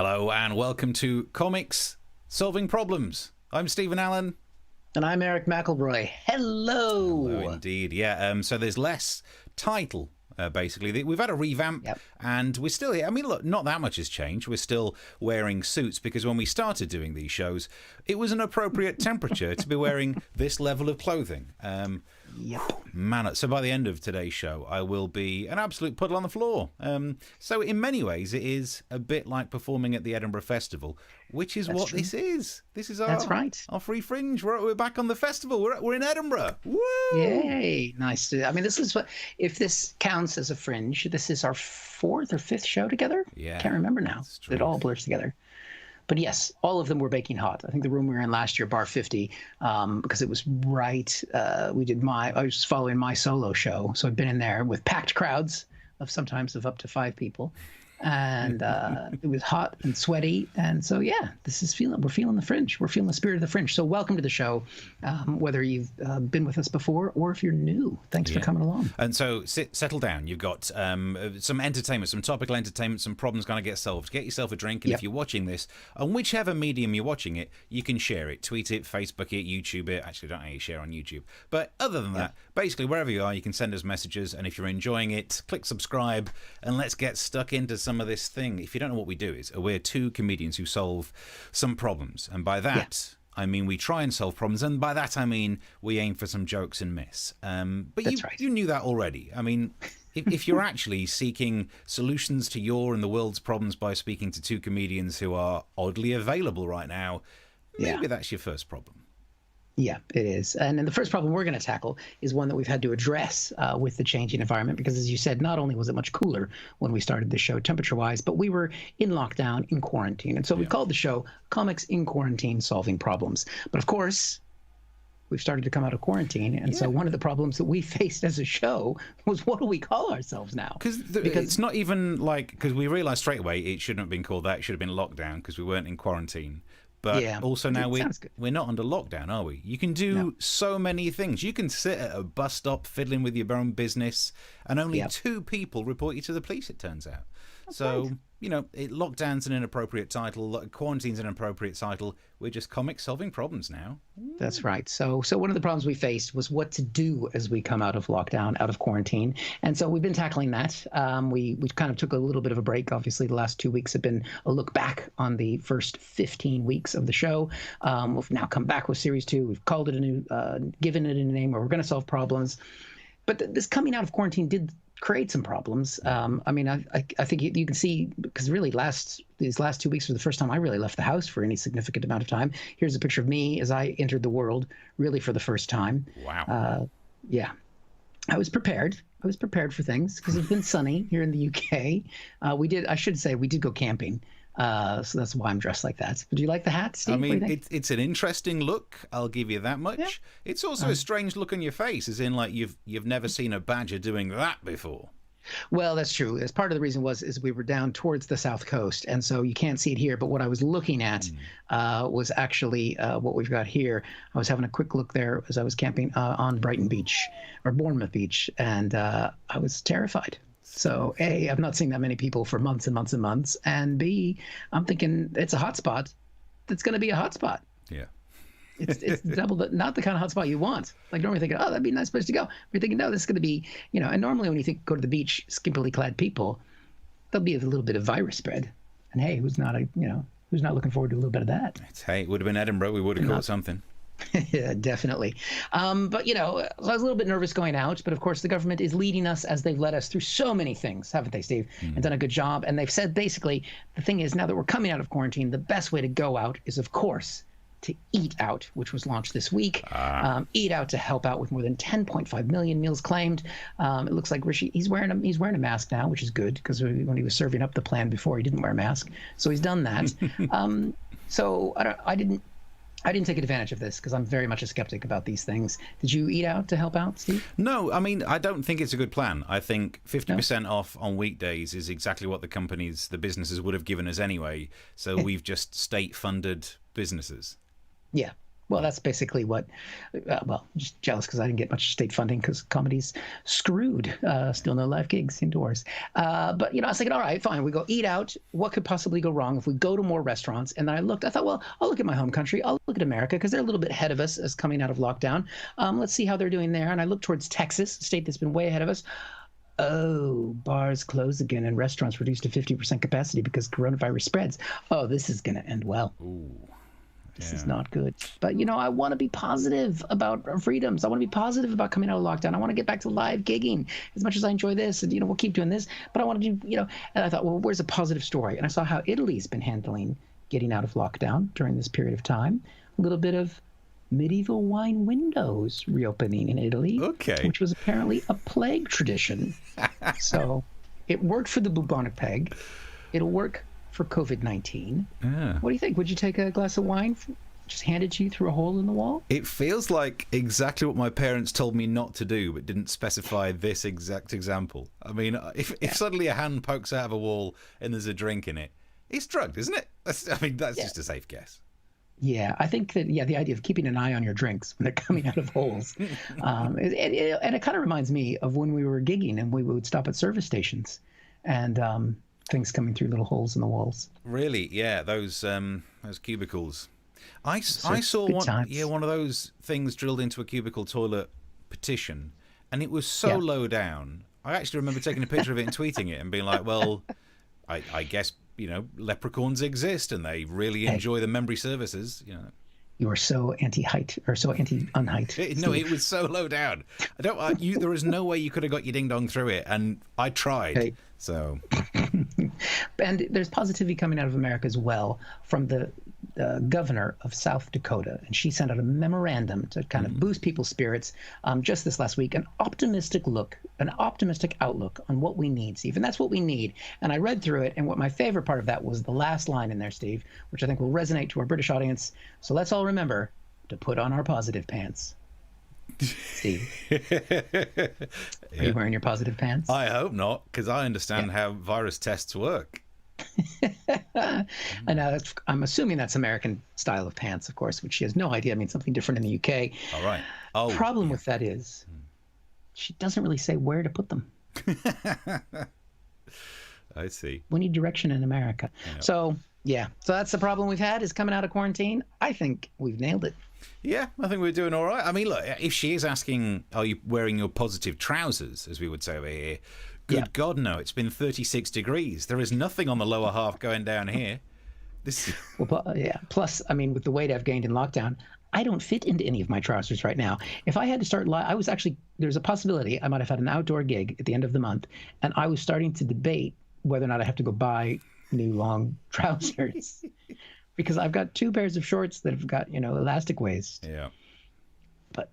Hello and welcome to Comics Solving Problems. I'm Stephen Allen. And I'm Eric McElroy. Hello. Hello indeed. Yeah, so there's less title, basically. We've had a revamp, and we're still here. I mean, look, not that much has changed. We're still wearing suits because when we started doing these shows, it was an appropriate temperature to be wearing this level of clothing. Man, so by the end of today's show, I will be an absolute puddle on the floor. So in many ways, it is a bit like performing at the Edinburgh Festival, which is what this is. This is our free fringe. We're back on the festival. We're in Edinburgh. Woo! Yay! Nice. I mean, this is what, if this counts as a fringe, this is our fourth or fifth show together. Yeah, can't remember now. It all blurs together. But yes, all of them were baking hot. I think the room we were in last year, Bar 50, because it was right. I was following my solo show, so I've been in there with packed crowds of sometimes up to 5 people, and it was hot and sweaty. And so yeah, we're feeling the fringe. We're feeling the spirit of the fringe. So welcome to the show, whether you've been with us before or if you're new. Thanks for coming along. And so settle down. You've got some entertainment, some topical entertainment, some problems going to get solved. Get yourself a drink, and if you're watching this on whichever medium you're watching it, you can share it, tweet it, Facebook it, YouTube it. Actually, don't know how you share on YouTube, but other than that, basically wherever you are, you can send us messages. And if you're enjoying it, click subscribe, and let's get stuck into some of this thing. If you don't know what we do, is we're two comedians who solve some problems, and by that I mean we try and solve problems, and by that I mean we aim for some jokes and miss. But you knew that already. I mean, if you're actually seeking solutions to your and the world's problems by speaking to two comedians who are oddly available right now, maybe that's your first problem. Yeah, it is. And then the first problem we're going to tackle is one that we've had to address with the changing environment, because as you said, not only was it much cooler when we started the show temperature-wise, but we were in lockdown, in quarantine. And so we called the show Comics in Quarantine Solving Problems. But of course, we've started to come out of quarantine. And so one of the problems that we faced as a show was, what do we call ourselves now? Because it's not even like, because we realized straight away it shouldn't have been called that. It should have been lockdown because we weren't in quarantine. But also now we're not under lockdown, are we? You can do so many things. You can sit at a bus stop fiddling with your own business, and only 2 people report you to the police, it turns out. Lockdown's an inappropriate title. Quarantine's an inappropriate title. We're just comics solving problems now. That's right. So one of the problems we faced was what to do as we come out of lockdown, out of quarantine. And so we've been tackling that. We kind of took a little bit of a break. Obviously, the last 2 weeks have been a look back on the first 15 weeks of the show. We've now come back with Series 2. We've called it given it a name, where we're going to solve problems. But this coming out of quarantine did create some problems. I mean, I think you can see, because really these last 2 weeks were the first time I really left the house for any significant amount of time. Here's a picture of me as I entered the world really for the first time. Wow. I was prepared. For things because it's been sunny here in the UK. We did go camping. So that's why I'm dressed like that. But do you like the hat, Steve? I mean, it's an interesting look. I'll give you that much. Yeah. It's also a strange look on your face, as in like you've never seen a badger doing that before. Well, that's true. As part of the reason is we were down towards the south coast, and so you can't see it here. But what I was looking at was actually what we've got here. I was having a quick look there as I was camping on Brighton Beach or Bournemouth Beach, and I was terrified. So A, I've not seen that many people for months and months and months, and B, I'm thinking it's a hot spot. It's going to be a hot spot. Yeah. It's not the kind of hot spot you want. Like normally thinking, that'd be a nice place to go. You're thinking, no, this is going to be, and normally when you go to the beach, skimpily clad people, there'll be a little bit of virus spread. And hey, who's not looking forward to a little bit of that? It would have been Edinburgh. We would have caught something. Yeah, definitely. But, so I was a little bit nervous going out. But, of course, the government is leading us as they've led us through so many things, haven't they, Steve? And done a good job. And they've said, basically, the thing is, now that we're coming out of quarantine, the best way to go out is, of course, to Eat Out, which was launched this week. Eat Out to help out with more than 10.5 million meals claimed. It looks like Rishi, he's wearing a mask now, which is good, because when he was serving up the plan before, he didn't wear a mask. So he's done that. So I didn't take advantage of this because I'm very much a skeptic about these things. Did you eat out to help out, Steve? No, I mean, I don't think it's a good plan. I think 50% off on weekdays is exactly what the businesses would have given us anyway. So we've just state-funded businesses. Yeah. Well, that's basically what. Well, just jealous because I didn't get much state funding because comedy's screwed. Still no live gigs indoors. But I was thinking, all right, fine. We go eat out. What could possibly go wrong if we go to more restaurants? And then I thought, well, I'll look at my home country. I'll look at America because they're a little bit ahead of us as coming out of lockdown. Let's see how they're doing there. And I look towards Texas, a state that's been way ahead of us. Oh, bars close again and restaurants reduced to 50% capacity because coronavirus spreads. Oh, this is going to end well. Ooh. This is not good. But, I want to be positive about our freedoms. I want to be positive about coming out of lockdown. I want to get back to live gigging as much as I enjoy this. And, we'll keep doing this. But I want to do, and I thought, well, where's a positive story? And I saw how Italy's been handling getting out of lockdown during this period of time. A little bit of medieval wine windows reopening in Italy, which was apparently a plague tradition. So it worked for the bubonic plague. It'll work for COVID-19. What do you think? Would you take a glass of wine, just hand it to you through a hole in the wall? It feels like exactly what my parents told me not to do, but didn't specify this exact example. I mean, if suddenly a hand pokes out of a wall and there's a drink in it, it's drugged, isn't it? That's just a safe guess. Yeah, I think that, the idea of keeping an eye on your drinks when they're coming out of holes. And it kind of reminds me of when we were gigging and we would stop at service stations and things coming through little holes in the walls. Really? Yeah, those cubicles. I saw one of those things drilled into a cubicle toilet petition, and it was so low down. I actually remember taking a picture of it and tweeting it and being like, well, I guess, leprechauns exist and they really enjoy the memory services, You are so anti-height, or so anti-unheight. No, it was so low down. There was no way you could have got your ding-dong through it, and I tried. Hey. So, and there's positivity coming out of America as well from the governor of South Dakota, and she sent out a memorandum to kind of boost people's spirits just this last week. An optimistic outlook on what we need, Steve, and that's what we need. And I read through it, and what my favorite part of that was the last line in there, Steve, which I think will resonate to our British audience. So let's all remember to put on our positive pants. Steve, are you wearing your positive pants? I hope not, because I understand how virus tests work. I know. I'm assuming that's American style of pants, of course, which she has no idea. I mean, something different in the UK. All right. Problem with that is she doesn't really say where to put them. I see. We need direction in America. Yeah. So that's the problem we've had is coming out of quarantine. I think we've nailed it. Yeah, I think we're doing all right. I mean, look, if she is asking, are you wearing your positive trousers, as we would say over here, good God, no. It's been 36 degrees. There is nothing on the lower half going down here. Plus, I mean, with the weight I've gained in lockdown, I don't fit into any of my trousers right now. If I had to start, there's a possibility I might have had an outdoor gig at the end of the month, and I was starting to debate whether or not I have to go buy new long trousers. Because I've got 2 pairs of shorts that have got, elastic waist. Yeah. But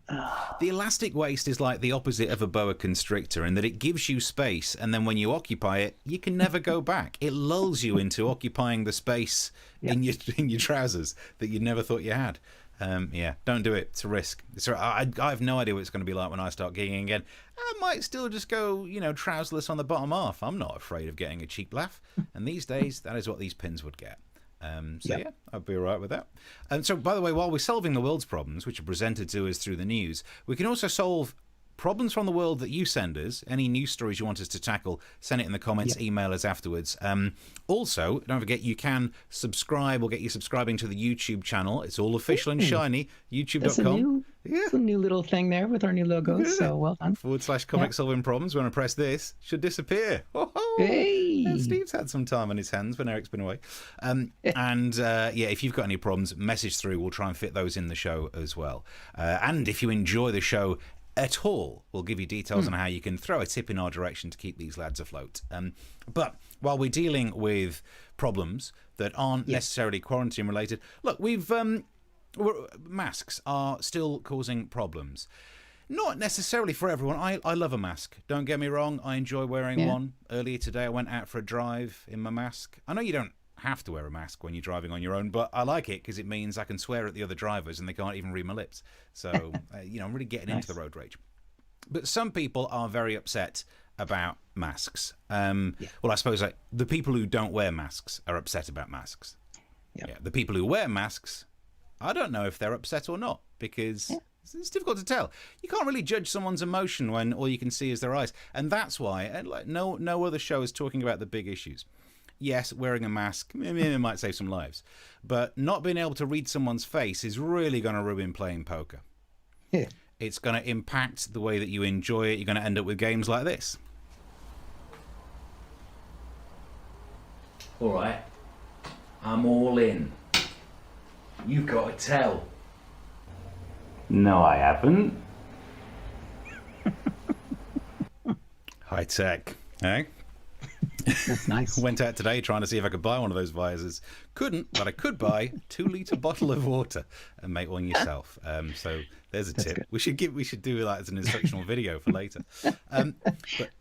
the elastic waist is like the opposite of a boa constrictor in that it gives you space, and then when you occupy it, you can never go back. It lulls you into occupying the space in your trousers that you never thought you had. Don't do it. It's a risk. I have no idea what it's going to be like when I start gigging again. I might still just go, trouserless on the bottom half. I'm not afraid of getting a cheap laugh. And these days, that is what these pins would get. I'd be all right with that. And so, by the way, while we're solving the world's problems, which are presented to us through the news, we can also solve problems from the world that you send us. Any news stories you want us to tackle, send it in the comments, email us afterwards. Also, don't forget you can subscribe. We'll get you subscribing to the YouTube channel. It's all official and shiny. YouTube.com. It's a new little thing there with our new logo. So well done. /comic solving problems. When I press this, should disappear. Hey! And Steve's had some time on his hands when Eric's been away. If you've got any problems, message through. We'll try and fit those in the show as well. And if you enjoy the show at all, we'll give you details on how you can throw a tip in our direction to keep these lads afloat. But while we're dealing with problems that aren't necessarily quarantine related, look, masks are still causing problems. Not necessarily for everyone. I love a mask. Don't get me wrong. I enjoy wearing one. Earlier today, I went out for a drive in my mask. I know you don't have to wear a mask when you're driving on your own, but I like it because it means I can swear at the other drivers and they can't even read my lips. So, I'm really getting into the road rage. But some people are very upset about masks. Well, I suppose the people who don't wear masks are upset about masks. The people who wear masks I don't know if they're upset or not, because it's difficult to tell. You can't really judge someone's emotion when all you can see is their eyes. And that's why, and like no other show is talking about the big issues. Yes, wearing a mask might save some lives, but not being able to read someone's face is really going to ruin playing poker. Yeah. It's going to impact the way that you enjoy it. You're going to end up with games like this. All right, I'm all in. You've got to tell. No, I haven't. High tech, eh? That's nice. Went out today trying to see if I could buy one of those visors. Couldn't, but I could buy a 2-litre bottle of water and make one yourself. So there's a tip. Good. We should do that as an instructional video for later. But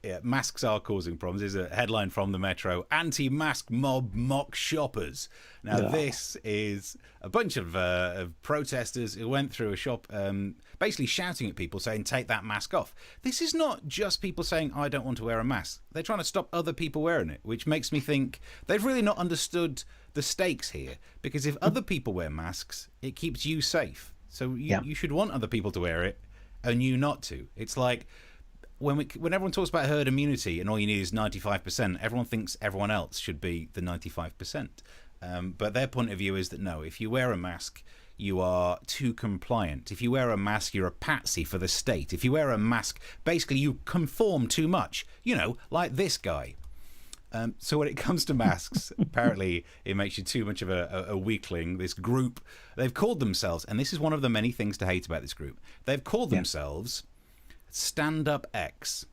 yeah, masks are causing problems. There's a headline from the Metro: anti-mask mob mock shoppers. Now this is a bunch of protesters who went through a shop, basically shouting at people, saying, "Take that mask off." This is not just people saying, "I don't want to wear a mask." They're trying to stop other people wearing it, which makes me think they've really not understood the stakes here. Because if other people wear masks, it keeps you safe. So you should want other people to wear it and you not to. It's like when everyone talks about herd immunity and all you need is 95%, everyone thinks everyone else should be the 95%. But their point of view is that no, if you wear a mask, you are too compliant. If you wear a mask, you're a patsy for the state. If you wear a mask, basically you conform too much. You know, like this guy. So when it comes to masks, apparently it makes you too much of a weakling. This group, they've called themselves, and this is one of the many things to hate about this group, they've called themselves Stand Up X.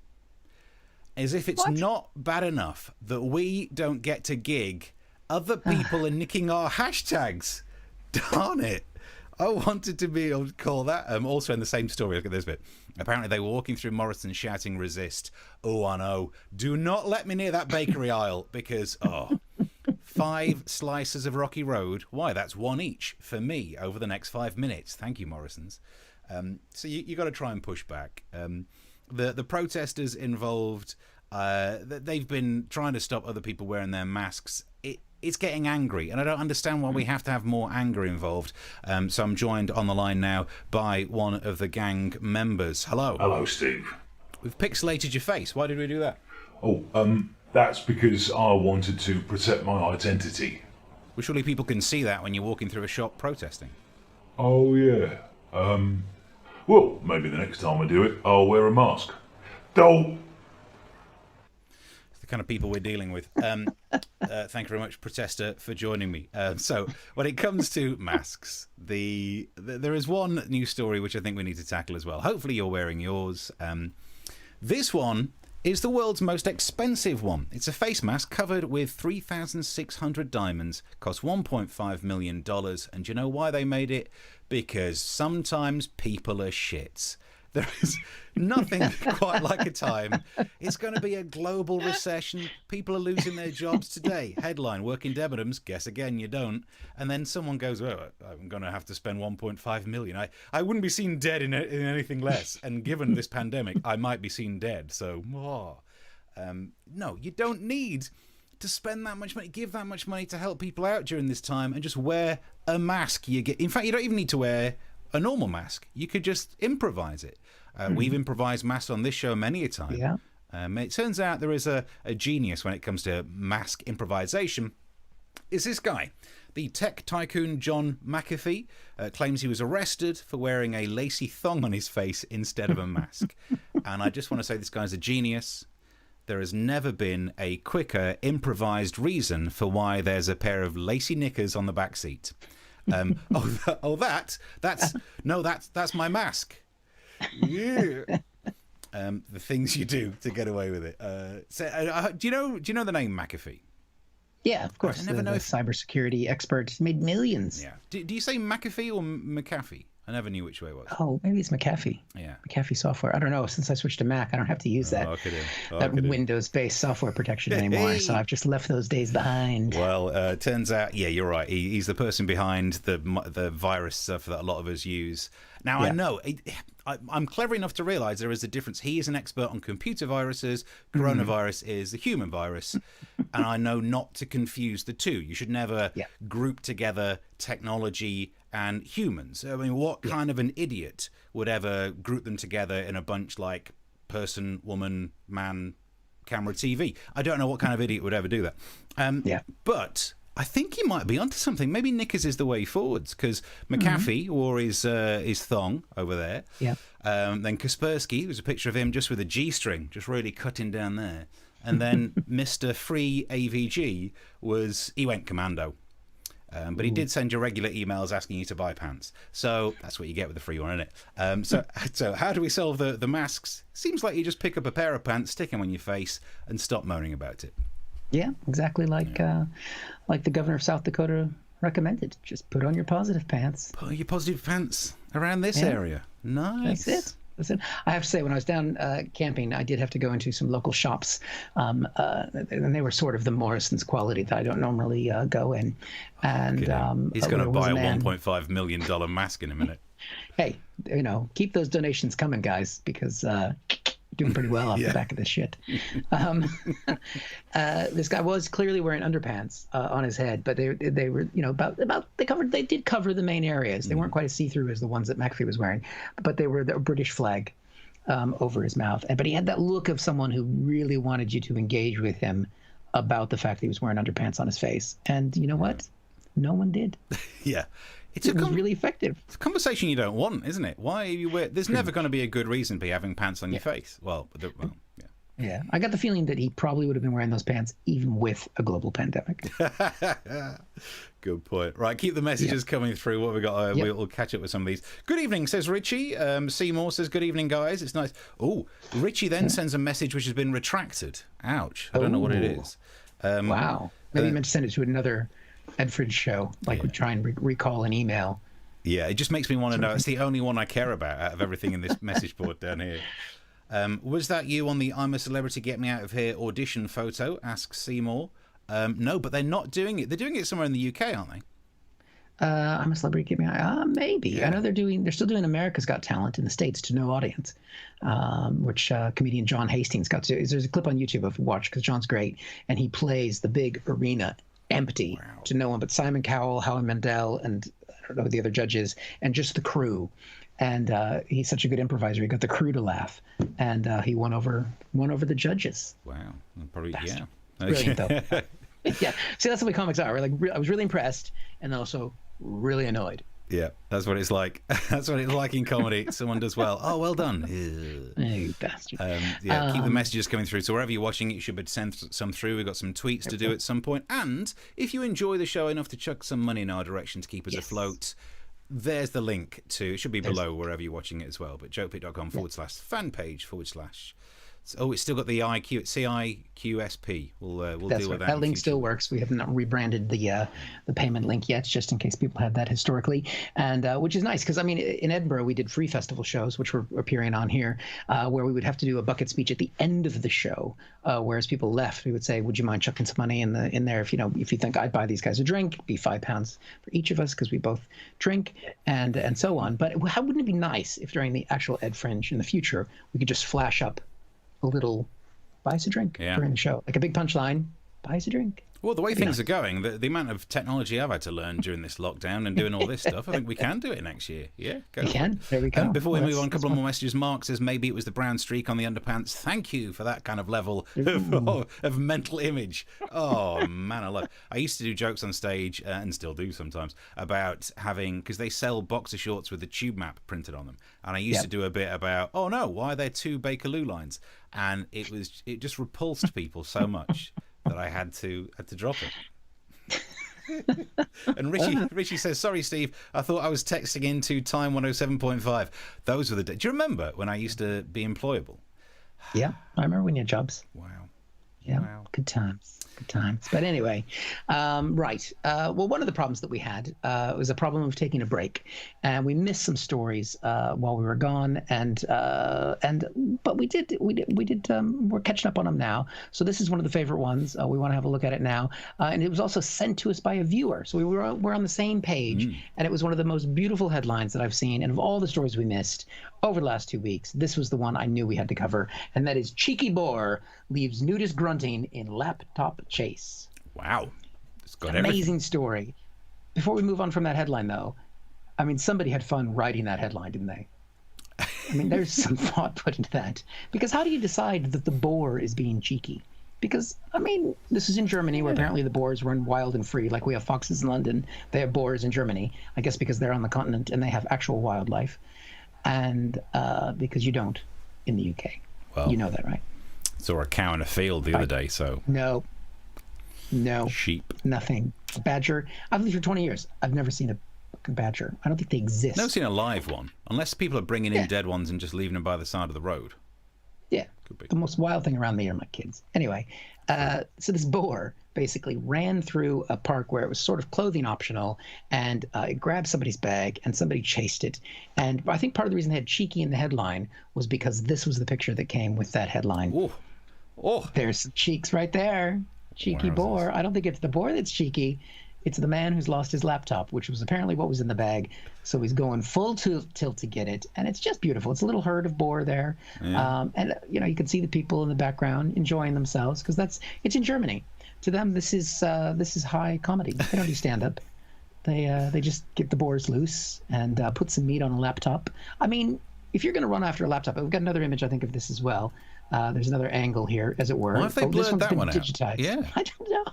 As if it's not bad enough that we don't get to gig, other people are nicking our hashtags. Darn it. I wanted to be able to call that. Also in the same story, look at this bit. Apparently they were walking through Morrison shouting resist. Oh, I know. Do not let me near that bakery aisle because, 5 slices of Rocky Road. Why, that's 1 each for me over the next 5 minutes. Thank you, Morrisons. So you got to try and push back. The protesters involved, they've been trying to stop other people wearing their masks. It's getting angry, and I don't understand why we have to have more anger involved. So I'm joined on the line now by one of the gang members. Hello. Hello, Steve. We've pixelated your face. Why did we do that? Oh, that's because I wanted to protect my identity. Well, surely people can see that when you're walking through a shop protesting. Oh, yeah. Well, maybe the next time I do it, I'll wear a mask. Don't. The kind of people we're dealing with. Thank you very much, protester, for joining me. So when it comes to masks, there is one news story which I think we need to tackle as well. Hopefully you're wearing yours. This one is the world's most expensive one. It's a face mask covered with 3,600 diamonds, cost $1.5 million. And do you know why they made it? Because sometimes people are shits. There is nothing quite like a time. It's going to be a global recession. People are losing their jobs today. Headline, working Debenhams. Guess again, you don't. And then someone goes, oh, I'm going to have to spend 1.5 million. I wouldn't be seen dead in anything less. And given this pandemic, I might be seen dead. So, no, you don't need to spend that much money, give that much money to help people out during this time, and just wear a mask. In fact, you don't even need to wear a normal mask. You could just improvise it. We've improvised masks on this show many a time. Yeah. It turns out there is a genius when it comes to mask improvisation. Is this guy. The tech tycoon John McAfee claims he was arrested for wearing a lacy thong on his face instead of a mask. And I just want to say this guy's a genius. There has never been a quicker improvised reason for why there's a pair of lacy knickers on the back seat. That's my mask. Yeah. The things you do to get away with it. Do you know the name McAfee? Yeah, of course. I never know the if cybersecurity expert made millions. Yeah. Do you say McAfee or McAfee? I never knew which way it was. Oh, maybe it's McAfee. Yeah. McAfee software. I don't know. Since I switched to Mac, I don't have to use that Windows-based software protection anymore. So I've just left those days behind. Well, turns out, yeah, you're right. He's the person behind the virus stuff that a lot of us use. Now, I know I'm clever enough to realize there is a difference. He is an expert on computer viruses. Coronavirus is a human virus. And I know not to confuse the two. You should never group together technology and humans. I mean, what kind of an idiot would ever group them together in a bunch like person, woman, man, camera, TV? I don't know what kind of idiot would ever do that. But I think he might be onto something. Maybe knickers is the way forwards, because McAfee wore his thong over there. Yeah. Then Kaspersky, was a picture of him just with a G-string, just really cutting down there. And then Mr. Free AVG he went commando. But he did send you regular emails asking you to buy pants. So that's what you get with the free one, isn't it? So how do we solve the masks? Seems like you just pick up a pair of pants, stick them on your face, and stop moaning about it. Yeah, exactly like the governor of South Dakota recommended. Just put on your positive pants. Put on your positive pants around this area. Nice. That's it. I have to say, when I was down camping, I did have to go into some local shops, and they were sort of the Morrison's quality that I don't normally go in. And he's going to buy a $1.5 million mask in a minute. Hey, keep those donations coming, guys, because doing pretty well off the back of this shit. This guy was clearly wearing underpants on his head, but they were they did cover the main areas. They weren't quite as see-through as the ones that McAfee was wearing, but they were the British flag over his mouth. But he had that look of someone who really wanted you to engage with him about the fact that he was wearing underpants on his face. And you know what? No one did. Yeah. It was really effective. It's a conversation you don't want, isn't it? Why are you there's never going to be a good reason to be having pants on your face. Yeah. I got the feeling that he probably would have been wearing those pants even with a global pandemic. Good point. Right, keep the messages coming through. What have we got? We'll catch up with some of these. Good evening, says Richie. Seymour says, good evening, guys. It's nice. Oh, Richie then sends a message which has been retracted. Ouch. I don't know what it is. Wow. Maybe you meant to send it to another Edford show, we try and recall an email. Yeah, it just makes me want to know. It's the only one I care about out of everything in this message board down here. Was that you on the I'm a Celebrity, Get Me Out of Here audition photo? Asks Seymour. No, but they're not doing it. They're doing it somewhere in the UK, aren't they? I'm a Celebrity, Get Me Out. Maybe. Yeah. I know they're still doing America's Got Talent in the States to no audience, which comedian John Hastings got to. There's a clip on YouTube of watch, because John's great, and he plays the big arena empty to no one but Simon Cowell, Howie Mandel, and I don't know who the other judge is, and just the crew. And he's such a good improviser. He got the crew to laugh, and he won over the judges. Wow, probably Bastard. Brilliant though. Yeah, see, that's the way comics are. I was really impressed, and then also really annoyed. Yeah, that's what it's like. That's what it's like in comedy. Someone does well. Oh, well done. You bastard. Keep the messages coming through. So wherever you're watching it, you should send some through. We've got some tweets to do at some point. And if you enjoy the show enough to chuck some money in our direction to keep us afloat, there's the link to, it should be below wherever you're watching it as well, but jokepit.com/fan page/ Oh, it's still got the CIQSP. We'll deal with that. That link still works. We have not rebranded the payment link yet, just in case people had that historically, and which is nice because in Edinburgh we did free festival shows, which were appearing on here, where we would have to do a bucket speech at the end of the show, whereas people left. We would say, "Would you mind chucking some money in there if you think I'd buy these guys a drink? It'd be £5 for each of us because we both drink, and so on." But how wouldn't it be nice if during the actual Ed Fringe in the future we could just flash up a little buy us a drink during the show, like a big punchline, buy us a drink. Well, the way things are going, the amount of technology I've had to learn during this lockdown and doing all this stuff, I think we can do it next year. Yeah, we can. There we go. Before we move on, a couple of more messages. Mark says maybe it was the brown streak on the underpants. Thank you for that kind of level of mental image. Oh, man, I used to do jokes on stage, and still do sometimes, about having, because they sell boxer shorts with the tube map printed on them. And I used to do a bit about, oh no, why are there two Bakerloo lines? And it just repulsed people so much that I had to drop it. And Richie says, sorry, Steve, I thought I was texting into Time 107.5. Those were the days. Do you remember when I used to be employable? Yeah, I remember when you had jobs. Wow. Yeah, wow. Good times. But anyway, right. Well, one of the problems that we had was a problem of taking a break, and we missed some stories while we were gone, but we did. We're catching up on them now. So this is one of the favorite ones. We want to have a look at it now, and it was also sent to us by a viewer. So we're on the same page, and it was one of the most beautiful headlines that I've seen. And of all the stories we missed over the last 2 weeks, this was the one I knew we had to cover, and that is Cheeky Boar leaves nudist grunting in laptop chase. Wow. It's got amazing story. Before we move on from that headline, though, I mean, somebody had fun writing that headline, didn't they? I mean, there's some thought put into that. Because how do you decide that the boar is being cheeky? Because, I mean, this is in Germany where apparently the boars run wild and free. Like we have foxes in London, they have boars in Germany. I guess because they're on the continent and they have actual wildlife. And because you don't in the UK. Well, you know that, right? Saw a cow in a field the other day, so... No. Sheep. Nothing. Badger. I've lived for 20 years. I've never seen a badger. I don't think they exist. Never seen a live one, unless people are bringing in dead ones and just leaving them by the side of the road. Yeah, Could be. The most wild thing around me are my kids. Anyway, so this boar basically ran through a park where it was sort of clothing optional, and it grabbed somebody's bag, and somebody chased it. And I think part of the reason they had cheeky in the headline was because this was the picture that came with that headline. Oh, there's some cheeks right there. Cheeky boar. I don't think it's the boar that's cheeky. It's the man who's lost his laptop, which was apparently what was in the bag. So he's going full tilt to get it. And it's just beautiful. It's a little herd of boar there. Yeah. And, you can see the people in the background enjoying themselves because it's in Germany. To them, this is high comedy. They don't do stand-up. They just get the boars loose and put some meat on a laptop. I mean, if you're going to run after a laptop, we've got another image, I think, of this as well. There's another angle here, as it were. Why have they blurred that one digitized. Out? Yeah. I don't know.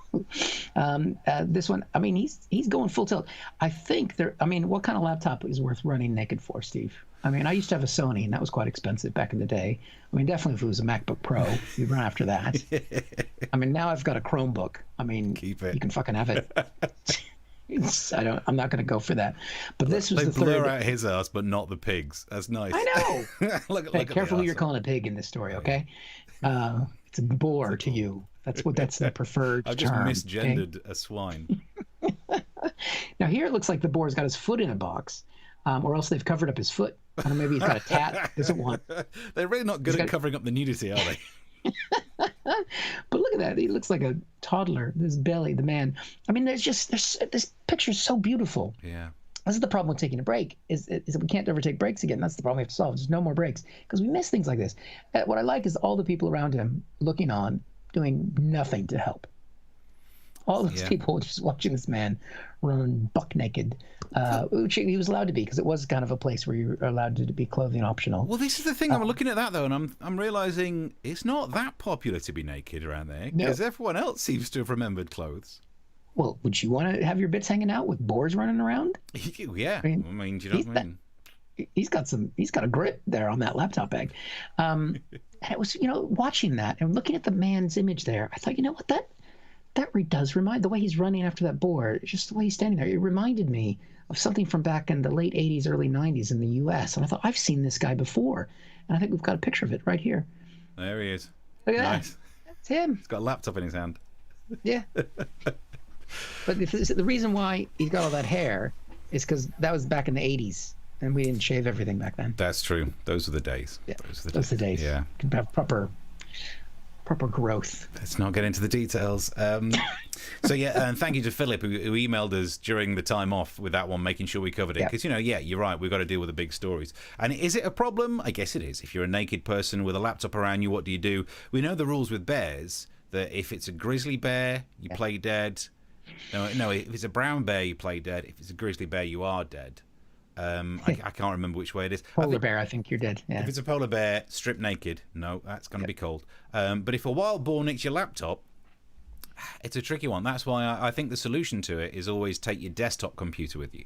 This one, I mean, he's going full tilt. I think what kind of laptop is worth running naked for, Steve? I mean, I used to have a Sony, and that was quite expensive back in the day. I mean, definitely if it was a MacBook Pro, you'd run after that. I mean, now I've got a Chromebook. I mean, keep it. You can fucking have it. I'm not going to go for that. But this was the third. They blur out his ass, but not the pigs. That's nice. I know. look careful who you're calling a pig in this story, okay? It's a boar to you. That's the preferred term. I've just misgendered a swine. Now here it looks like the boar's got his foot in a box, or else they've covered up his foot. I don't know, maybe he's got a tat. Doesn't want. They're really not good at covering up the nudity, are they? But look at that. He looks like a toddler. This belly, the man. I mean, this picture's so beautiful. Yeah. This is the problem with taking a break, is that we can't ever take breaks again. That's the problem we have to solve. There's no more breaks because we miss things like this. What I like is all the people around him looking on, doing nothing to help. All those people just watching this man run buck naked, which he was allowed to be because it was kind of a place where you were allowed to be clothing optional. Well, this is the thing. I'm looking at that, though, and I'm realizing it's not that popular to be naked around there because everyone else seems to have remembered clothes. Well, would you want to have your bits hanging out with boars running around? Yeah. I mean, do you know what I mean? He's got a grip there on that laptop bag. And it was, watching that and looking at the man's image there, I thought, you know what, that does remind, the way he's running after that boar, just the way he's standing there, it reminded me of something from back in the late 80s, early 90s in the U.S. And I thought, I've seen this guy before. And I think we've got a picture of it right here. There he is. Look at that. That's him. He's got a laptop in his hand. Yeah. But the reason why he's got all that hair is because that was back in the 80s, and we didn't shave everything back then. That's true. Those were the days. Yeah, those were the days. Yeah. You can have proper growth. Let's not get into the details. And thank you to Philip who emailed us during the time off with that one, making sure we covered it. Because, you're right, we've got to deal with the big stories. And is it a problem? I guess it is. If you're a naked person with a laptop around you, what do you do? We know the rules with bears, that if it's a grizzly bear, you play dead. No, if it's a brown bear, you play dead. If it's a grizzly bear, you are dead. I can't remember which way it is. Bear, I think you're dead. Yeah. If it's a polar bear, strip naked. No, that's going to be cold. But if a wild boar nicks your laptop, it's a tricky one. That's why I think the solution to it is always take your desktop computer with you.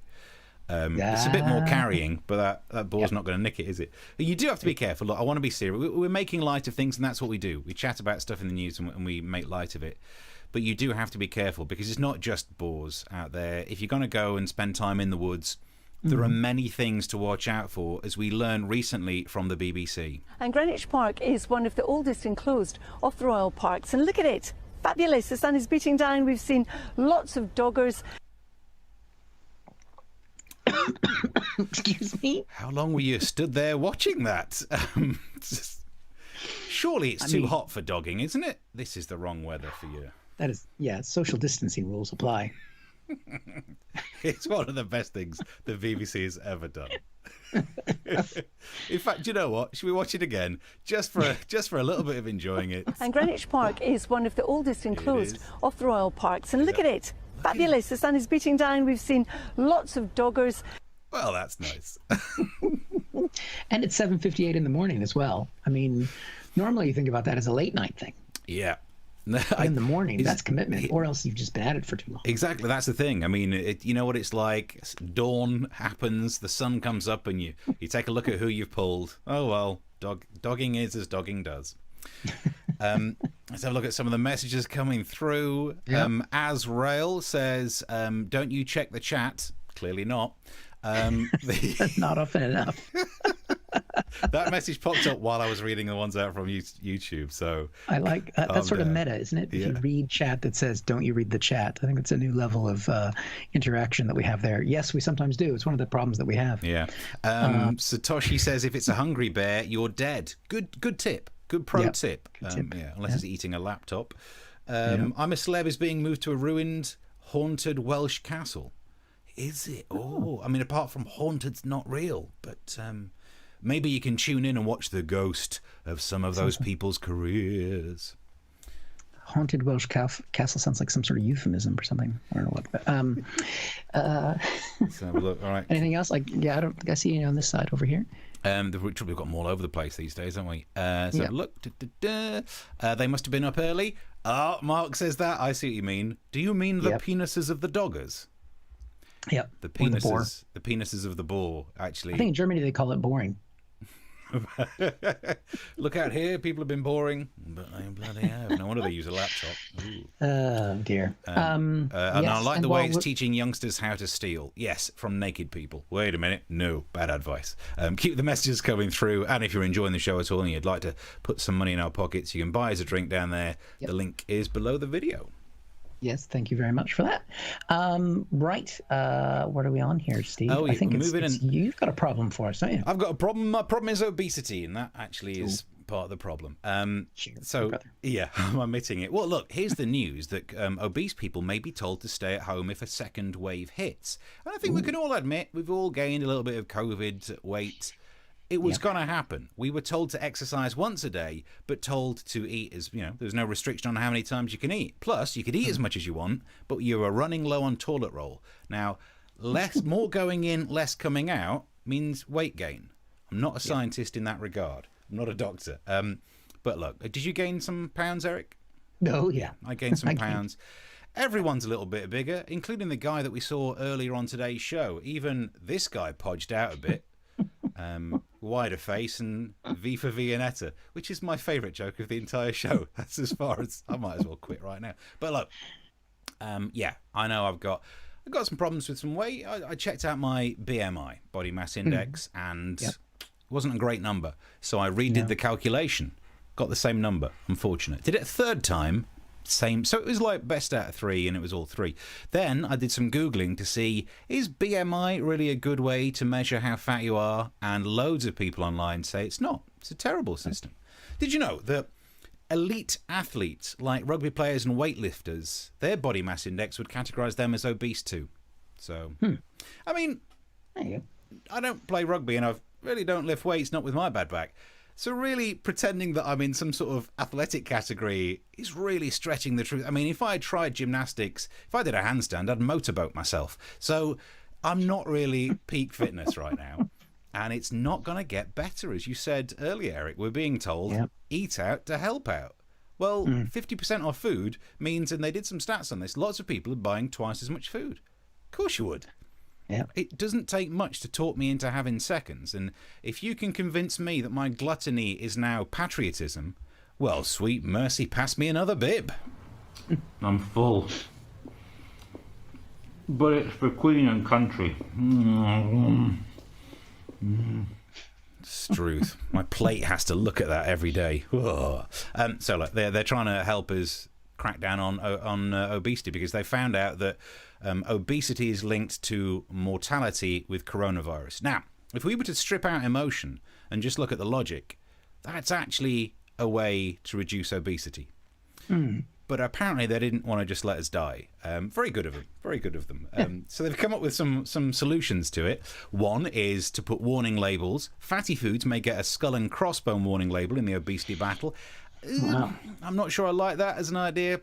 It's a bit more carrying, but that boar's not going to nick it, is it? But you do have to be careful. Look, I want to be serious. We're making light of things, and that's what we do. We chat about stuff in the news, and we make light of it. But you do have to be careful because it's not just boars out there. If you're going to go and spend time in the woods, there are many things to watch out for, as we learned recently from the BBC. And Greenwich Park is one of the oldest enclosed of the royal parks. And look at it. Fabulous. The sun is beating down. We've seen lots of doggers. Excuse me? How long were you stood there watching that? Surely it's too hot for dogging, isn't it? This is the wrong weather for you. That is, social distancing rules apply. It's one of the best things the BBC has ever done. In fact, do you know what? Should we watch it again? Just for a little bit of enjoying it. And Greenwich Park is one of the oldest enclosed of the royal parks. And look at it. Fabulous. The sun is beating down. We've seen lots of doggers. Well, that's nice. And it's 7:58 in the morning as well. I mean, normally you think about that as a late night thing. Yeah. But in the morning, that's commitment, or else you've just been at it for too long. Exactly, that's the thing. I mean, you know what it's like. Dawn happens, the sun comes up, and you take a look at who you've pulled. Oh well, dogging is as dogging does. Let's have a look at some of the messages coming through. Yep. Azrael says, "Don't you check the chat?" Clearly not. Not often enough. That message popped up while I was reading the ones out from YouTube. So I like that's sort of meta, isn't it? If Yeah. you read chat that says, "Don't you read the chat?" I think it's a new level of interaction that we have there. Yes, we sometimes do. It's one of the problems that we have. Yeah. Satoshi says, "If it's a hungry bear, you're dead." Good tip. Good pro tip. Good tip. Yeah, unless it's eating a laptop. I'm a Celeb is being moved to a ruined, haunted Welsh castle. Is it? Oh, I mean, apart from haunted's not real, but maybe you can tune in and watch the ghost of some of those people's careers. Haunted Welsh castle sounds like some sort of euphemism or something. I don't know what. Let's have a look. All right. Anything else? Like, yeah, I don't think I see any on this side over here. We've got them all over the place these days, haven't we? Look, they must have been up early. Oh, Mark says that. I see what you mean. Do you mean the penises of the doggers? Yep. The penises, the penises of the boar. Actually, I think in Germany they call it boring. Look out here, people have been boring, but they bloody have. No wonder they use a laptop. Ooh. Oh dear. And I like the way it's teaching youngsters how to steal. Yes, from naked people. Wait a minute. No, bad advice. Keep the messages coming through, and if you're enjoying the show at all and you'd like to put some money in our pockets, you can buy us a drink down there. Yep. The link is below the video. Yes, thank you very much for that. Right, what are we on here, Steve? Oh, I think you've got a problem for us, don't you? I've got a problem. My problem is obesity, and that actually is part of the problem. Yeah, I'm admitting it. Well, look, here's the news that obese people may be told to stay at home if a second wave hits. And I think we can all admit we've all gained a little bit of COVID weight. It was going to happen. We were told to exercise once a day, but told to eat there's no restriction on how many times you can eat. Plus, you could eat as much as you want, but you are running low on toilet roll. Now, more going in, less coming out means weight gain. I'm not a scientist in that regard. I'm not a doctor. But look, did you gain some pounds, Eric? No, yeah. I gained some pounds. Everyone's a little bit bigger, including the guy that we saw earlier on today's show. Even this guy podged out a bit. Wider face and V for Viennetta, which is my favourite joke of the entire show. That's as far as I might as well quit right now. But look, I know I've got some problems with some weight. I checked out my BMI, body mass index, and it wasn't a great number. So I redid the calculation, got the same number. Unfortunate. Did it a third time. Same. So it was like best out of 3, and it was all 3. Then I did some Googling to see, is BMI really a good way to measure how fat you are? And loads of people online say it's not. It's a terrible system. Did you know that elite athletes like rugby players and weightlifters, their body mass index would categorise them as obese too? So, I mean, I don't play rugby and I really don't lift weights, not with my bad back. So really pretending that I'm in some sort of athletic category is really stretching the truth. I mean, if I had tried gymnastics, if I did a handstand, I'd motorboat myself. So I'm not really peak fitness right now. And it's not going to get better. As you said earlier, Eric, we're being told, eat out to help out. Well, 50% off food means, and they did some stats on this, lots of people are buying twice as much food. Of course you would. Yeah. It doesn't take much to talk me into having seconds, and if you can convince me that my gluttony is now patriotism, well, sweet mercy, pass me another bib. I'm full. But it's for Queen and country. Struth. My plate has to look at that every day. So look, they're trying to help us crack down on obesity, because they found out that obesity is linked to mortality with coronavirus. Now, if we were to strip out emotion and just look at the logic, that's actually a way to reduce obesity. But apparently they didn't want to just let us die. Very good of them. Very good of them. So they've come up with some solutions to it. One is to put warning labels. Fatty foods may get a skull and crossbone warning label in the obesity battle. Wow. I'm not sure I like that as an idea,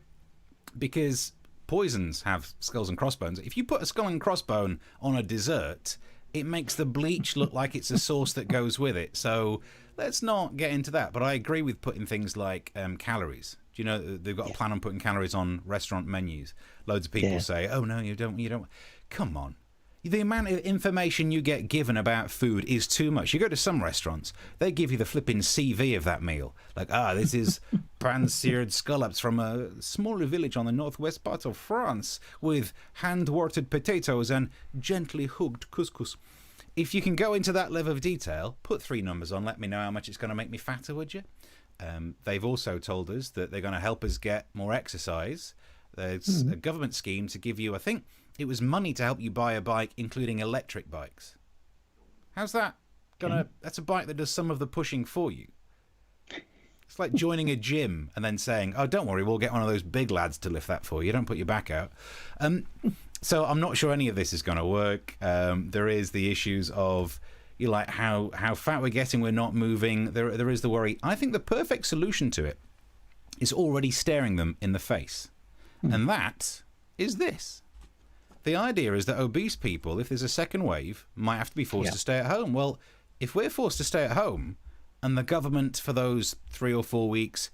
because poisons have skulls and crossbones. If you put a skull and crossbone on a dessert, it makes the bleach look like it's a sauce that goes with it. So let's not get into that. But I agree with putting things like calories. Do you know they've got a plan on putting calories on restaurant menus? Loads of people say, "Oh no, you don't." Come on. The amount of information you get given about food is too much. You go to some restaurants, they give you the flipping CV of that meal. Like, this is pan-seared scallops from a smaller village on the northwest part of France with hand-warted potatoes and gently hugged couscous. If you can go into that level of detail, put 3 numbers on, let me know how much it's going to make me fatter, would you? They've also told us that they're going to help us get more exercise. There's a government scheme to give you, I think, it was money to help you buy a bike, including electric bikes. How's that gonna? That's a bike that does some of the pushing for you. It's like joining a gym and then saying, "Oh, don't worry, we'll get one of those big lads to lift that for you. Don't put your back out." So I'm not sure any of this is going to work. There is the issues of how fat we're getting, we're not moving. There is the worry. I think the perfect solution to it is already staring them in the face, and that is this. The idea is that obese people, if there's a second wave, might have to be forced to stay at home. Well, if we're forced to stay at home and the government for those 3 or 4 weeks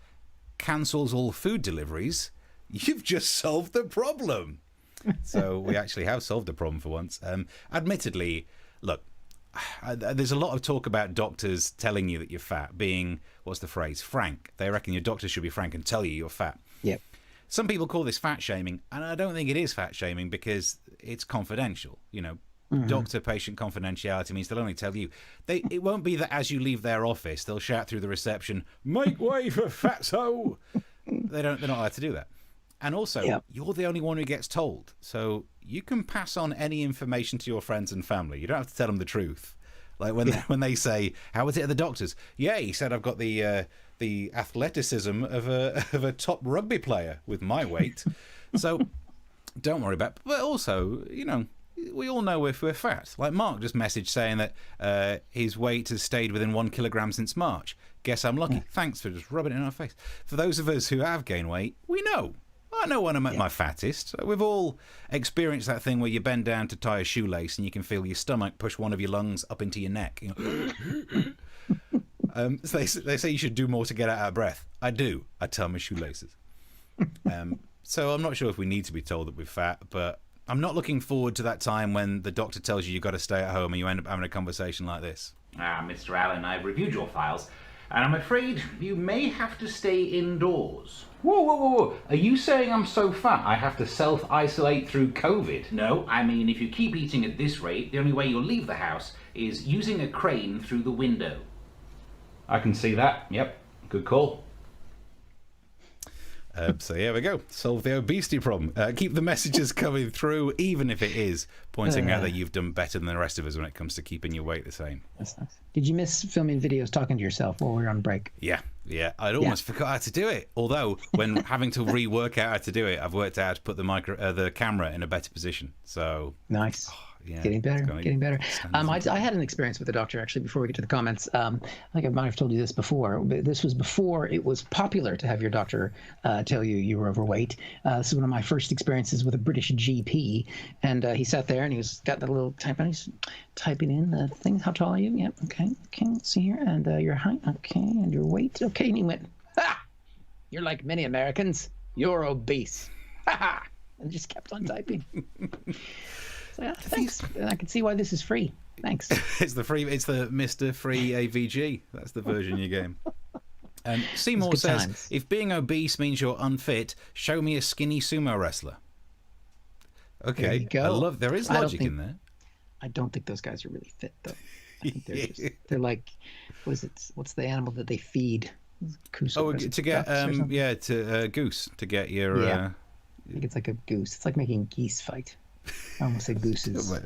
cancels all food deliveries, you've just solved the problem. So we actually have solved the problem for once. Admittedly, look, there's a lot of talk about doctors telling you that you're fat, being, what's the phrase, frank. They reckon your doctor should be frank and tell you you're fat. Yep. Some people call this fat shaming, and I don't think it is fat shaming because it's confidential. Doctor-patient confidentiality means they'll only tell you. It won't be that as you leave their office, they'll shout through the reception, "Make way for fatso!" They're not allowed to do that. And also, you're the only one who gets told. So you can pass on any information to your friends and family. You don't have to tell them the truth. Like when they say, "How was it at the doctor's?" "Yeah, he said I've got the athleticism of a top rugby player with my weight." So don't worry about it. But also, we all know if we're fat. Like Mark just messaged saying that his weight has stayed within 1 kilogram since March. Guess I'm lucky. Thanks for just rubbing it in our face. For those of us who have gained weight, we know. I know when I'm at my fattest. We've all experienced that thing where you bend down to tie a shoelace and you can feel your stomach push one of your lungs up into your neck. So they say you should do more to get out of breath. I do. I tie my shoelaces. So I'm not sure if we need to be told that we're fat, but I'm not looking forward to that time when the doctor tells you you've got to stay at home and you end up having a conversation like this. Mr. Allen, I've reviewed your files, and I'm afraid you may have to stay indoors. Whoa. Are you saying I'm so fat I have to self-isolate through COVID? No, I mean if you keep eating at this rate, the only way you'll leave the house is using a crane through the window. I can see that. Yep. Good call. So here we go. Solve the obesity problem. Keep the messages coming through, even if it is pointing out that you've done better than the rest of us when it comes to keeping your weight the same. That's nice. Did you miss filming videos talking to yourself while we were on break? Yeah. I'd almost forgot how to do it. Although, when having to rework out how to do it, I've worked out how to put the camera in a better position. So nice. Getting better. I had an experience with the doctor, actually, before we get to the comments. I think I might have told you this before, but this was before it was popular to have your doctor tell you were overweight. This is one of my first experiences with a British GP, and he sat there and he's got the little type, and he's typing in the thing. How tall are you? Yep. Okay. Let's see here. And your height. Okay. And your weight. Okay. And he went, "Ha! You're like many Americans. You're obese." Ha! And just kept on typing. So, thanks. I can see why this is free. Thanks. It's the Mr. Free AVG. That's the version you get. Seymour says, times. If being obese means you're unfit, show me a skinny sumo wrestler. Okay, go. There is logic in there. I don't think those guys are really fit, though. I think they're like, what's the animal that they feed? Goose to get goose to get your. I think it's like a goose. It's like making geese fight. I almost said gooses.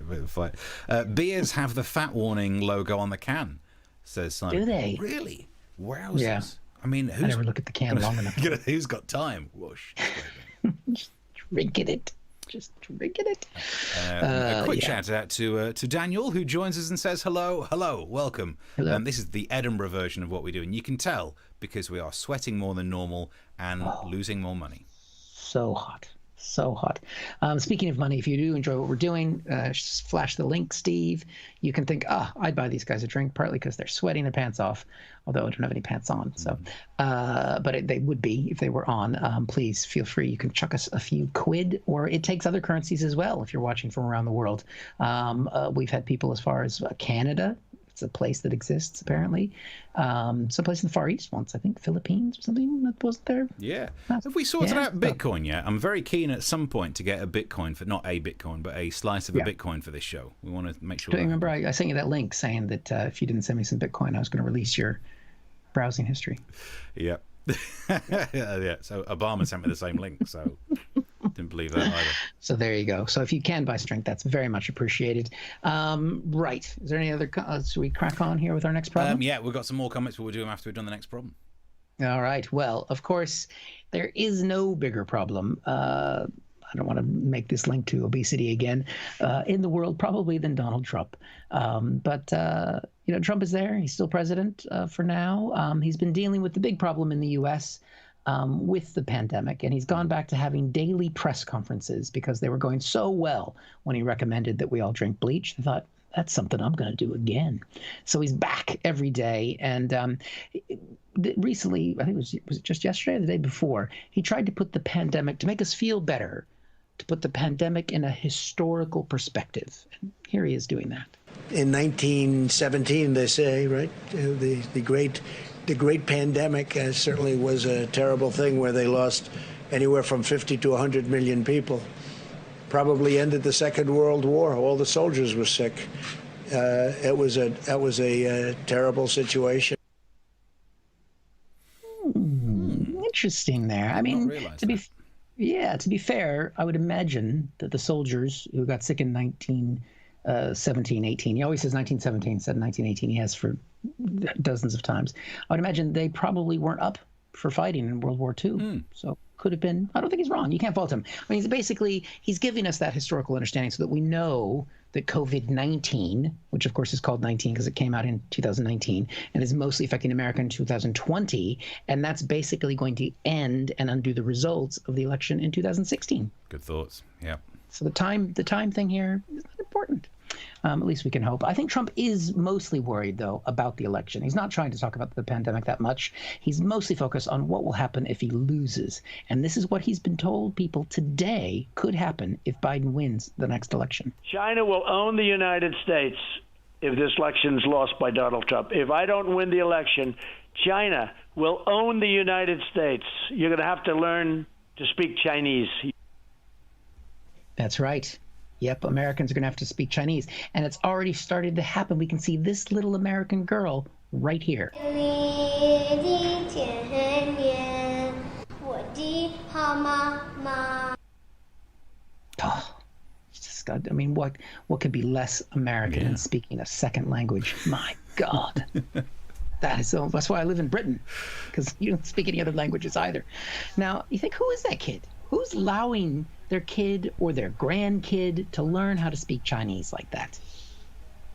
Beers have the fat warning logo on the can, says Simon. Do they? Really? Wowzers. Yeah. I mean, I never look at the can long enough. Who's got time? Whoosh. Just drinking it. A quick shout out to Daniel, who joins us and says hello, welcome. Hello. This is the Edinburgh version of what we do, and you can tell because we are sweating more than normal and losing more money. So hot. So hot. Speaking of money, if you do enjoy what we're doing, just flash the link, Steve. You can think, I'd buy these guys a drink, partly because they're sweating their pants off, although I don't have any pants on. So, but they would be if they were on. Please feel free. You can chuck us a few quid, or it takes other currencies as well if you're watching from around the world. We've had people as far as Canada. It's a place that exists, apparently. Someplace in the Far East once, I think, Philippines or something that wasn't there. Yeah. Have we sorted out Bitcoin yet? I'm very keen at some point to get a Bitcoin for, not a Bitcoin, but a slice of a Bitcoin for this show. We want to make sure. Do you remember I sent you that link saying that if you didn't send me some Bitcoin, I was going to release your browsing history? Yeah. Yeah. So Obama sent me the same link, so didn't believe that either. So there you go. So if you can buy strength, that's very much appreciated. Right. Is there any other? Should we crack on here with our next problem? Yeah, we've got some more comments, but we'll do them after we've done the next problem. All right. Well, of course, there is no bigger problem. I don't want to make this link to obesity again in the world, probably, than Donald Trump. But Trump is there. He's still president for now. He's been dealing with the big problem in the U.S. With the pandemic, and he's gone back to having daily press conferences because they were going so well when he recommended that we all drink bleach. I thought, that's something I'm going to do again. So he's back every day. And recently, I think was it just yesterday or the day before, he tried to put the pandemic, to make us feel better, to put the pandemic in a historical perspective. And here he is doing that. In 1917, they say, right, the great pandemic certainly was a terrible thing where they lost anywhere from 50 to 100 million people. Probably ended the Second World War. All the soldiers were sick. That was a terrible situation. Interesting there. I mean, to be fair, I would imagine that the soldiers who got sick in 1917, 18, he always says 1917, said 1918, he has for dozens of times. I would imagine they probably weren't up for fighting in World War II. So could have been. I don't think he's wrong. You can't fault him. I mean, he's giving us that historical understanding so that we know that COVID-19, which of course is called 19 because it came out in 2019 and is mostly affecting America in 2020, and that's basically going to end and undo the results of the election in 2016. Good thoughts. Yeah. So the time thing here is not important. At least we can hope. I think Trump is mostly worried, though, about the election. He's not trying to talk about the pandemic that much. He's mostly focused on what will happen if he loses. And this is what he's been told people today could happen if Biden wins the next election. China will own the United States if this election is lost by Donald Trump. If I don't win the election, China will own the United States. You're going to have to learn to speak Chinese. That's right. Yep, Americans are going to have to speak Chinese. And it's already started to happen. We can see this little American girl right here. Oh, just God, I mean, what could be less American than speaking a second language? My God. That's why I live in Britain, because you don't speak any other languages either. Now, you think, who is that kid? Who's allowing their kid or their grandkid to learn how to speak Chinese like that?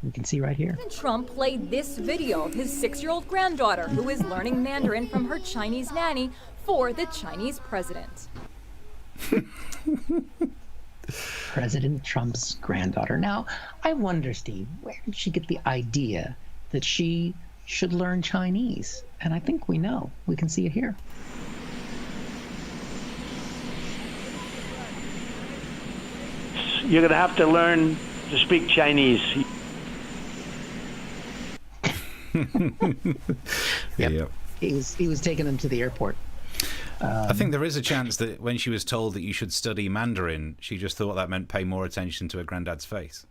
You can see right here. Trump played this video of his 6-year-old granddaughter who is learning Mandarin from her Chinese nanny for the Chinese president. President Trump's granddaughter. Now, I wonder, Steve, where did she get the idea that she should learn Chinese? And I think we know. We can see it here. You're going to have to learn to speak Chinese. Yep. He was taking them to the airport. I think there is a chance that when she was told that you should study Mandarin, she just thought that meant pay more attention to her granddad's face.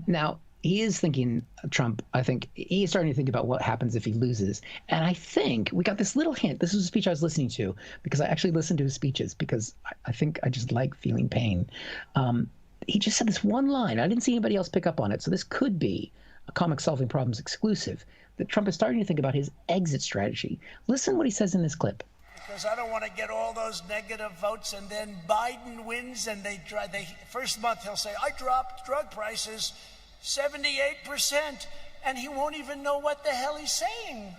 Now, he is thinking, Trump, I think, he is starting to think about what happens if he loses. And I think we got this little hint. This was a speech I was listening to because I actually listened to his speeches because I think I just like feeling pain. He just said this one line. I didn't see anybody else pick up on it. So this could be a Comic Solving Problems exclusive, that Trump is starting to think about his exit strategy. Listen what he says in this clip. Because I don't want to get all those negative votes, and then Biden wins, and they first month he'll say, I dropped drug prices 78%, and he won't even know what the hell he's saying.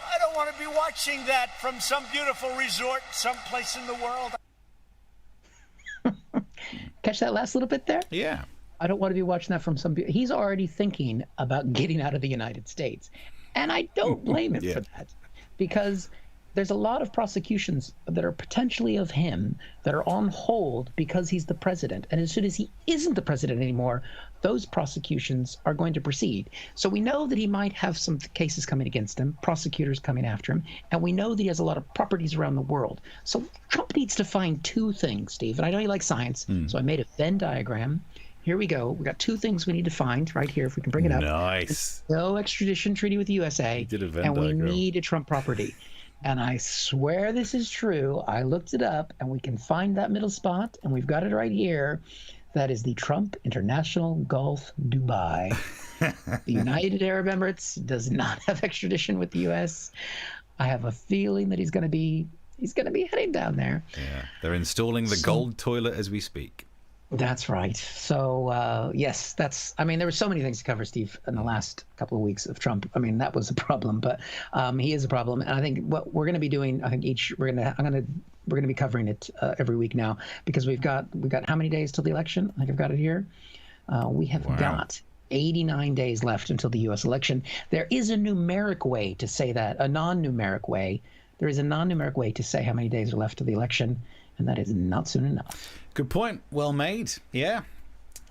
I don't don't want to be watching that from some beautiful resort someplace in the world. Catch that last little bit there? Yeah. I don't want to be watching that from some. He's already thinking about getting out of the United States, and I don't blame him for that, because there's a lot of prosecutions that are potentially of him that are on hold because he's the president. And as soon as he isn't the president anymore, those prosecutions are going to proceed. So we know that he might have some cases coming against him, prosecutors coming after him, and we know that he has a lot of properties around the world. So Trump needs to find two things, Steve. And I know you like science, so I made a Venn diagram. Here we go. We got two things we need to find right here, if we can bring it up. Nice. No extradition treaty with the USA, and we need a Trump property. And I swear this is true. I looked it up, and we can find that middle spot, and we've got it right here. That is the Trump International Gulf, Dubai. The United Arab Emirates does not have extradition with the U.S. I have a feeling that he's going to be heading down there. Yeah, they're installing the gold toilet as we speak. That's right. So, yes, there were so many things to cover, Steve, in the last couple of weeks of Trump. I mean, that was a problem, but he is a problem. And I think what we're going to be doing, we're going to be covering it every week now, because we've got how many days till the election? I think I've got it here. We have got 89 days left until the U.S. election. There is a numeric way to say that, a non-numeric way. There is a non-numeric way to say how many days are left to the election, and that is not soon enough. Good point. Well made. Yeah.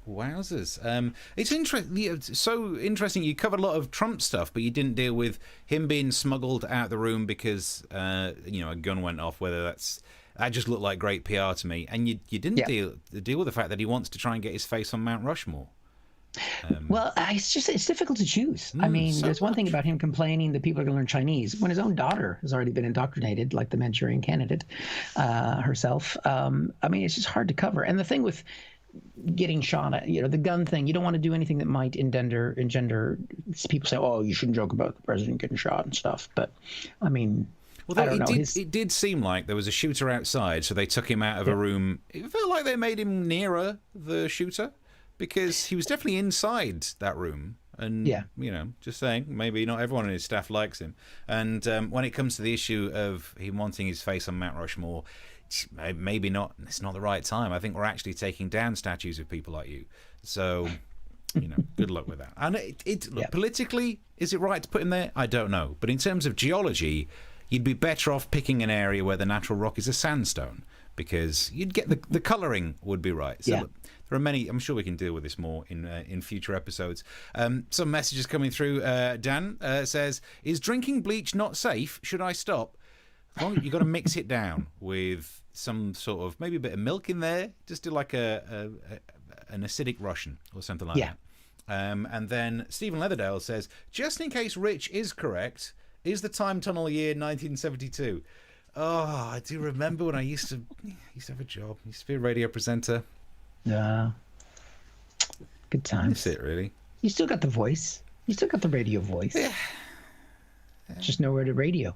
Wowzers. It's interesting. So interesting. You covered a lot of Trump stuff, but you didn't deal with him being smuggled out of the room because a gun went off. That just looked like great PR to me. And you didn't deal with the fact that he wants to try and get his face on Mount Rushmore. Well, it's difficult to choose. I mean, there's one thing about him complaining that people are going to learn Chinese when his own daughter has already been indoctrinated, like the Manchurian Candidate herself. I mean, it's just hard to cover. And the thing with getting shot at, the gun thing, you don't want to do anything that might engender people say, oh, you shouldn't joke about the president getting shot and stuff. But I mean, I don't know. It did seem like there was a shooter outside, so they took him out of a room. It felt like they made him nearer the shooter, because he was definitely inside that room. And, just saying, maybe not everyone in his staff likes him. And when it comes to the issue of him wanting his face on Mount Rushmore, maybe not. It's not the right time. I think we're actually taking down statues of people like you. So, good luck with that. And look, politically, is it right to put him there? I don't know. But in terms of geology, you'd be better off picking an area where the natural rock is a sandstone, because you'd get the colouring would be right. So look, there are many. I'm sure we can deal with this more in future episodes. Some messages coming through. Dan says, "Is drinking bleach not safe? Should I stop?" You've got to mix it down with some sort of, maybe a bit of milk in there. Just do like an acidic Russian or something like that. And then Stephen Leatherdale says, "Just in case Rich is correct, is the time tunnel year 1972?" Oh, I do remember when I used to have a job. I used to be a radio presenter. Yeah. Good times. That's it, really. You still got the voice. You still got the radio voice. Yeah. Just nowhere to radio.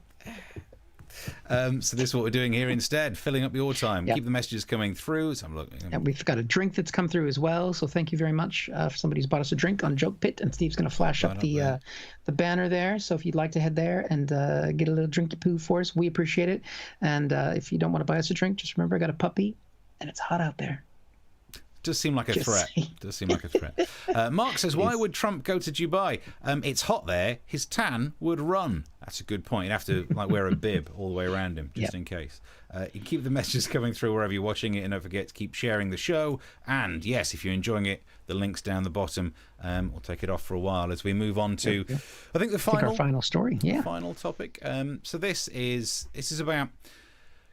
So this is what we're doing here instead, filling up your time. Keep the messages coming through. So I'm looking. And we've got a drink that's come through as well. So thank you very much for somebody who's bought us a drink on Joke Pit. And Steve's going to flash up the banner there. So if you'd like to head there and get a little drinky poo for us, we appreciate it. And if you don't want to buy us a drink, just remember I got a puppy and it's hot out there. Does seem like a threat. Does seem like a threat. Mark says, why would Trump go to Dubai? It's hot there. His tan would run. That's a good point. You'd have to wear a bib all the way around him, just in case. You keep the messages coming through wherever you're watching it, and don't forget to keep sharing the show. And yes, if you're enjoying it, the link's down the bottom. We'll take it off for a while as we move on to, I think, our final story. Yeah. Final topic. So this is about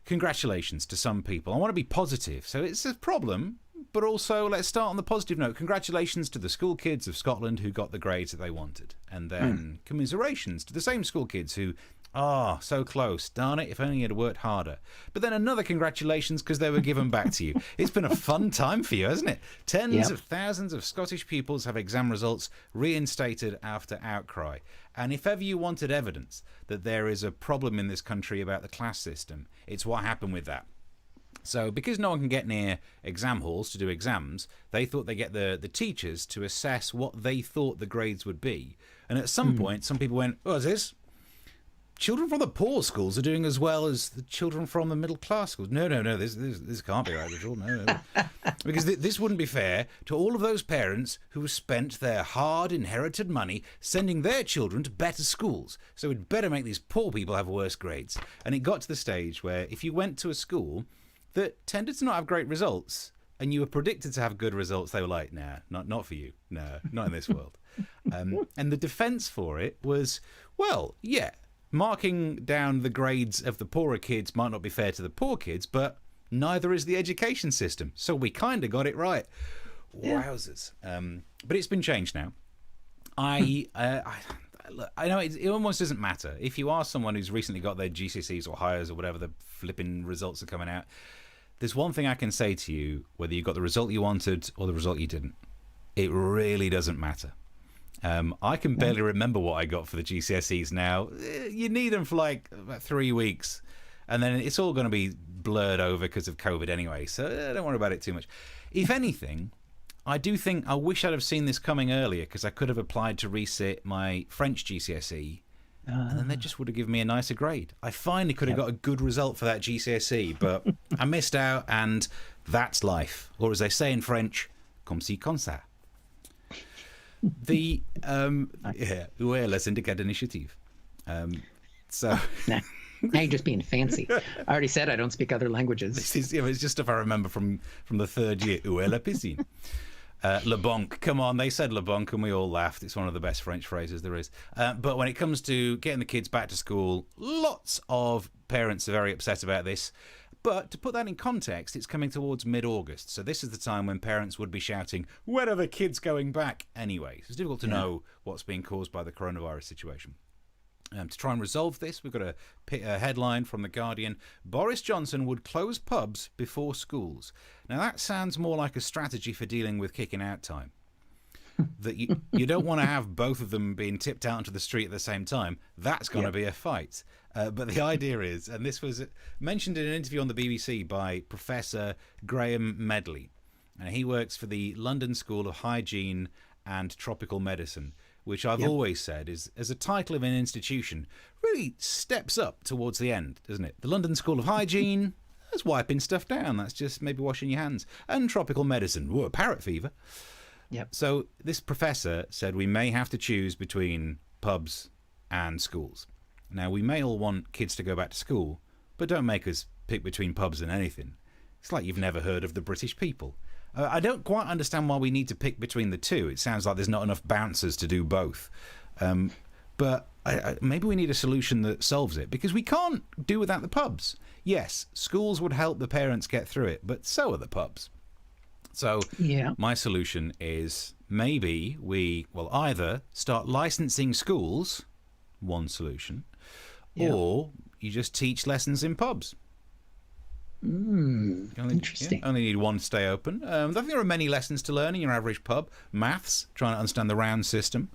congratulations to some people. I want to be positive. So it's a problem. But also, let's start on the positive note. Congratulations to the school kids of Scotland who got the grades that they wanted. And then commiserations to the same school kids who, so close. Darn it, if only you'd worked harder. But then another congratulations because they were given back to you. It's been a fun time for you, hasn't it? Tens of thousands of Scottish pupils have exam results reinstated after outcry. And if ever you wanted evidence that there is a problem in this country about the class system, it's what happened with that. So because no one can get near exam halls to do exams, they thought they'd get the teachers to assess what they thought the grades would be. And at some point, some people went, is this? children from the poor schools are doing as well as the children from the middle class schools. No, this can't be right at all. No. Because this wouldn't be fair to all of those parents who have spent their hard inherited money sending their children to better schools. So we'd better make these poor people have worse grades. And it got to the stage where if you went to a school that tended to not have great results and you were predicted to have good results, they were like, nah, not for you. No, not in this world. And the defense for it was, well, yeah, marking down the grades of the poorer kids might not be fair to the poor kids, but neither is the education system. So we kind of got it right. Wowzers. But it's been changed now. I know it almost doesn't matter. If you are someone who's recently got their GCSEs or higher or whatever the flipping results are coming out, there's one thing I can say to you, whether you got the result you wanted or the result you didn't. It really doesn't matter. I can barely remember what I got for the GCSEs now. You need them for like about 3 weeks, and then it's all going to be blurred over because of COVID anyway, so don't worry about it too much. If anything, I do think I wish I'd have seen this coming earlier, because I could have applied to resit my French GCSE, and then they just would have given me a nicer grade. I finally could have got a good result for that GCSE, but I missed out, and that's life. Or as they say in French, comme ci, comme ça. The ouais, les syndicats d'initiative. So now you're just being fancy. I already said I don't speak other languages. It's just stuff I remember from the third year. Où est la piscine? Le bonk. Come on, they said le bonk and we all laughed. It's one of the best French phrases there is. But when it comes to getting the kids back to school, lots of parents are very upset about this. But to put that in context, it's coming towards mid-August. So this is the time when parents would be shouting, when are the kids going back anyway? So it's difficult to know what's being caused by the coronavirus situation. To try and resolve this, we've got a headline from The Guardian. Boris Johnson would close pubs before schools. Now that sounds more like a strategy for dealing with kicking out time. That you don't want to have both of them being tipped out onto the street at the same time. That's going to be a fight. But the idea is, and this was mentioned in an interview on the BBC by Professor Graham Medley, and he works for the London School of Hygiene and Tropical Medicine, which I've always said is, as a title of an institution, really steps up towards the end, doesn't it? The London School of Hygiene, that's wiping stuff down. That's just maybe washing your hands. And tropical medicine, whoa, parrot fever. Yep. So this professor said we may have to choose between pubs and schools. Now, we may all want kids to go back to school, but don't make us pick between pubs and anything. It's like you've never heard of the British people. I don't quite understand why we need to pick between the two. It sounds like there's not enough bouncers to do both. But maybe we need a solution that solves it, because we can't do without the pubs. Yes, schools would help the parents get through it, but so are the pubs. So my solution is maybe we will either start licensing schools, one solution, or you just teach lessons in pubs. Interesting. Only need one to stay open. I think there are many lessons to learn in your average pub. Maths, trying to understand the round system.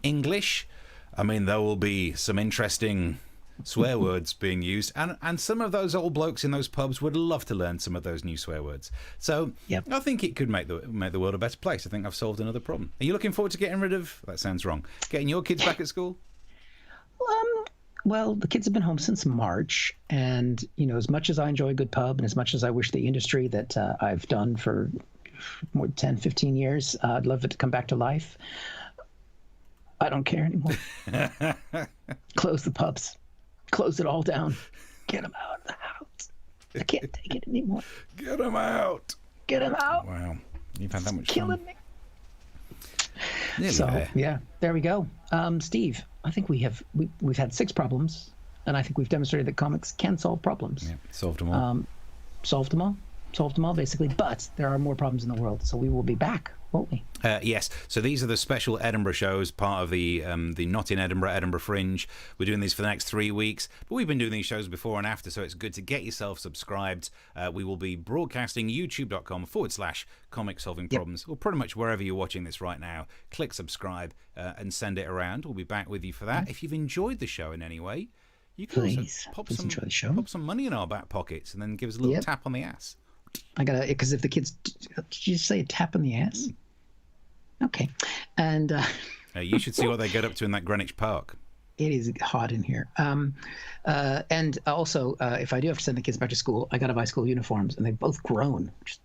English, I mean, there will be some interesting swear words being used, and some of those old blokes in those pubs would love to learn some of those new swear words. So I think it could make the world a better place. I think I've solved another problem. Are you looking forward to getting rid of, that sounds wrong, getting your kids back at school? Well, the kids have been home since March, and as much as I enjoy a good pub, and as much as I wish the industry that I've done for more than 10, 15 years, I'd love it to come back to life. I don't care anymore. Close the pubs. Close it all down. Get them out of the house. I can't take it anymore. Get them out. Get them out. Wow. You've had that much killing fun. Me. So, there we go. Steve, I think we've had 6 problems, and I think we've demonstrated that comics can solve problems. Yeah, solved them all. Solved them all, basically. But there are more problems in the world, so we will be back, won't we? Yes. So these are the special Edinburgh shows, part of the Not in Edinburgh Fringe. We're doing these for the next 3 weeks, but we've been doing these shows before and after, so it's good to get yourself subscribed. We will be broadcasting youtube.com/comic solving problems, or pretty much wherever you're watching this right now. Click subscribe and send it around. We'll be back with you for that. If you've enjoyed the show in any way, you can also pop some money in our back pockets and then give us a little tap on the ass. I gotta, because if the kids, did you say a tap on the ass? Okay. And you should see what they get up to in that Greenwich Park. It is hot in here. And also, if I do have to send the kids back to school, I got to buy school uniforms, and they've both grown, which is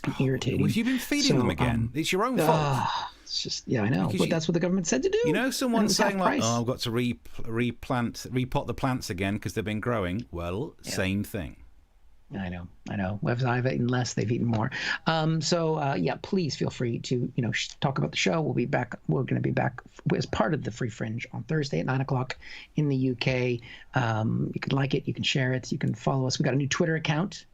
fucking irritating. Have you been feeding them again? It's your own fault. It's just, yeah, I know, but that's what the government said to do. You know, someone's saying like, "Oh, I've got to repot the plants again because they've been growing." Well, same thing. I know. If I've eaten less, they've eaten more. Yeah, please feel free to, talk about the show. We'll be back. We're going to be back as part of the Free Fringe on Thursday at 9:00 in the UK. You can like it. You can share it. You can follow us. We got a new Twitter account.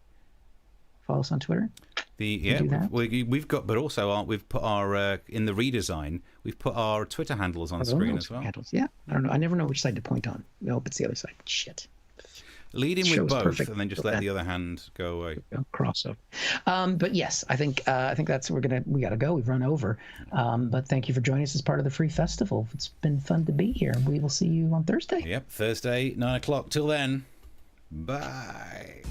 Follow us on Twitter. We've got, but also we've put our in the redesign. We've put our Twitter handles on screen as well. Handles, yeah. I don't know. I never know which side to point on. Nope, it's the other side. Shit. Lead in with both, and then just let the other hand go away. Crossover. But yes, I think that's we got to go. We've run over. But thank you for joining us as part of the Free Festival. It's been fun to be here. We will see you on Thursday. Yep, Thursday, 9:00. Till then, bye.